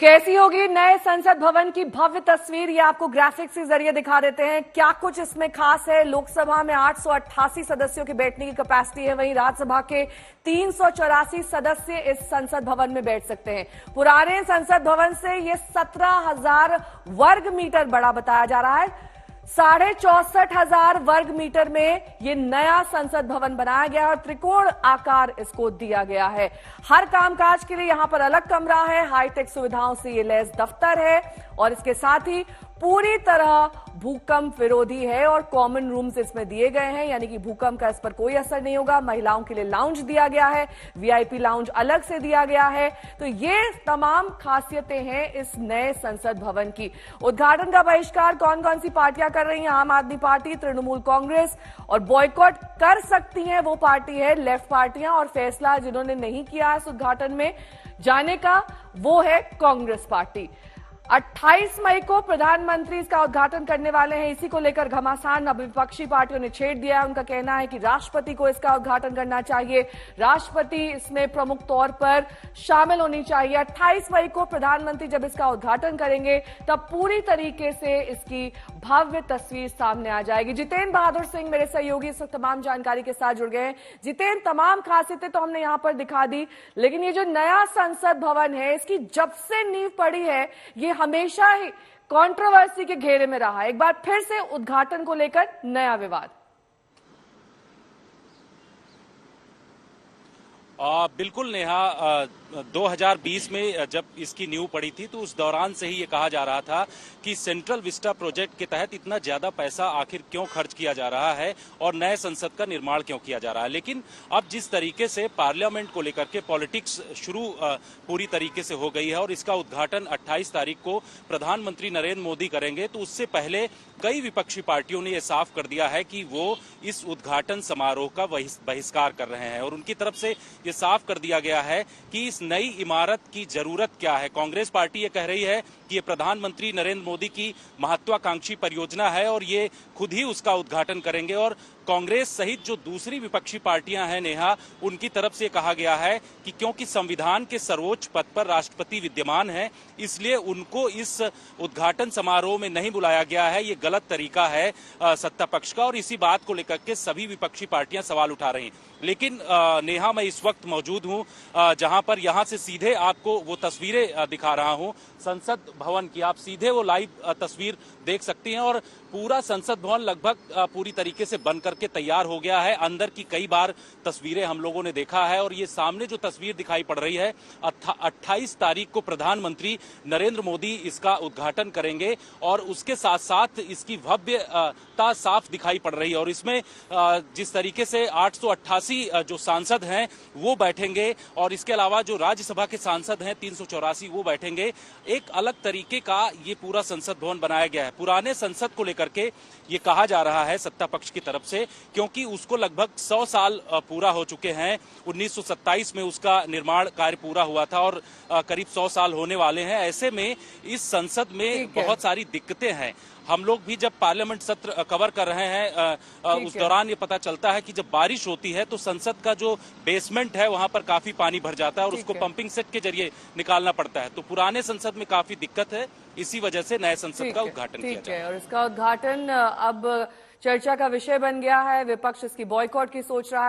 कैसी होगी नए संसद भवन की भव्य तस्वीर, ये आपको ग्राफिक्स के जरिए दिखा देते हैं। क्या कुछ इसमें खास है। लोकसभा में 888 सदस्यों की बैठने की कैपेसिटी है, वहीं राज्यसभा के 384 सदस्य इस संसद भवन में बैठ सकते हैं। पुराने संसद भवन से ये 17,000 वर्ग मीटर बड़ा बताया जा रहा है। 64,500 वर्ग मीटर में ये नया संसद भवन बनाया गया है और त्रिकोण आकार इसको दिया गया है। हर कामकाज के लिए यहां पर अलग कमरा है, हाईटेक सुविधाओं से ये लैस दफ्तर है और इसके साथ ही पूरी तरह भूकंप विरोधी है और कॉमन रूम्स इसमें दिए गए हैं, यानी कि भूकंप का इस पर कोई असर नहीं होगा। महिलाओं के लिए लाउंज दिया गया है, वीआईपी लाउंज अलग से दिया गया है। तो ये तमाम खासियतें हैं इस नए संसद भवन की। उद्घाटन का बहिष्कार कौन कौन सी पार्टियां कर रही हैं? आम आदमी पार्टी, तृणमूल कांग्रेस, और बॉयकॉट कर सकती हैं वो पार्टी है लेफ्ट पार्टियां। और फैसला जिन्होंने नहीं किया इस उद्घाटन में जाने का वो है कांग्रेस पार्टी। 28 मई को प्रधानमंत्री इसका उद्घाटन करने वाले हैं। इसी को लेकर घमासान अब विपक्षी पार्टियों ने छेड़ दिया है। उनका कहना है कि राष्ट्रपति को इसका उद्घाटन करना चाहिए, राष्ट्रपति इसमें प्रमुख तौर पर शामिल होनी चाहिए। 28 मई को प्रधानमंत्री जब इसका उद्घाटन करेंगे तब पूरी तरीके से इसकी भव्य तस्वीर सामने आ जाएगी। जितेंद्र बहादुर सिंह मेरे सहयोगी इस तमाम जानकारी के साथ जुड़ गए हैं। जितेंद्र, तमाम खासियतें तो हमने यहां पर दिखा दी, लेकिन ये जो नया संसद भवन है इसकी जब से नींव पड़ी है ये हमेशा ही कंट्रोवर्सी के घेरे में रहा है। एक बार फिर से उद्घाटन को लेकर नया विवाद। बिल्कुल नेहा, 2020 में जब इसकी नींव पड़ी थी तो उस दौरान से ही ये कहा जा रहा था कि सेंट्रल विस्टा प्रोजेक्ट के तहत इतना ज्यादा पैसा आखिर क्यों खर्च किया जा रहा है और नए संसद का निर्माण क्यों किया जा रहा है। लेकिन अब जिस तरीके से पार्लियामेंट को लेकर के पॉलिटिक्स शुरू पूरी तरीके से हो गई है और इसका उद्घाटन 28 तारीख को प्रधानमंत्री नरेंद्र मोदी करेंगे, तो उससे पहले कई विपक्षी पार्टियों ने यह साफ कर दिया है कि वो इस उद्घाटन समारोह का बहिष्कार कर रहे हैं और उनकी तरफ से ये साफ कर दिया गया है कि इस नई इमारत की जरूरत क्या है। कांग्रेस पार्टी ये कह रही है कि ये प्रधानमंत्री नरेंद्र मोदी की महत्वाकांक्षी परियोजना है और ये खुद ही उसका उद्घाटन करेंगे। और कांग्रेस सहित जो दूसरी विपक्षी पार्टियां हैं नेहा, उनकी तरफ से कहा गया है कि क्योंकि संविधान के सर्वोच्च पद पर राष्ट्रपति विद्यमान है, इसलिए उनको इस उद्घाटन समारोह में नहीं बुलाया गया है। ये गलत तरीका है सत्ता पक्ष का और इसी बात को लेकर के सभी विपक्षी पार्टियां सवाल उठा रही हैं। लेकिन नेहा, मैं इस वक्त मौजूद हूं जहां पर यहां से सीधे आपको वो तस्वीरें दिखा रहा हूं संसद भवन की। आप सीधे वो लाइव तस्वीर देख सकती हैं और पूरा संसद भवन लगभग पूरी तरीके से बन करके तैयार हो गया है। अंदर की कई बार तस्वीरें हम लोगों ने देखा है और ये सामने जो तस्वीर दिखाई पड़ रही है 28 तारीख को प्रधानमंत्री नरेंद्र मोदी इसका उद्घाटन करेंगे और उसके साथ साथ इसकी भव्यता साफ दिखाई पड़ रही है। और इसमें जिस तरीके से 888 जो सांसद हैं वो बैठेंगे और इसके अलावा जो राज्यसभा के सांसद हैं 384 वो बैठेंगे। एक अलग तरीके का ये पूरा संसद भवन बनाया गया है। पुराने संसद को लेकर के ये कहा जा रहा है सत्ता पक्ष की तरफ से, क्योंकि उसको लगभग 100 साल पूरा हो चुके हैं। 1927 में उसका निर्माण कार्य पूरा हुआ था और करीब 100 साल होने वाले हैं। ऐसे में इस संसद में बहुत सारी दिक्कतें हैं। हम लोग भी जब पार्लियामेंट सत्र कवर कर रहे हैं उस दौरान ये पता चलता है कि जब बारिश होती है तो संसद का जो बेसमेंट है वहां पर काफी पानी भर जाता है और उसको पंपिंग सेट के जरिए निकालना पड़ता है। तो पुराने संसद में काफी दिक्कत है, इसी वजह से नए संसद का उद्घाटन किया जाए। और इसका उद्घाटन अब चर्चा का विषय बन गया है। विपक्ष इसकी बॉयकॉट की सोच रहा है।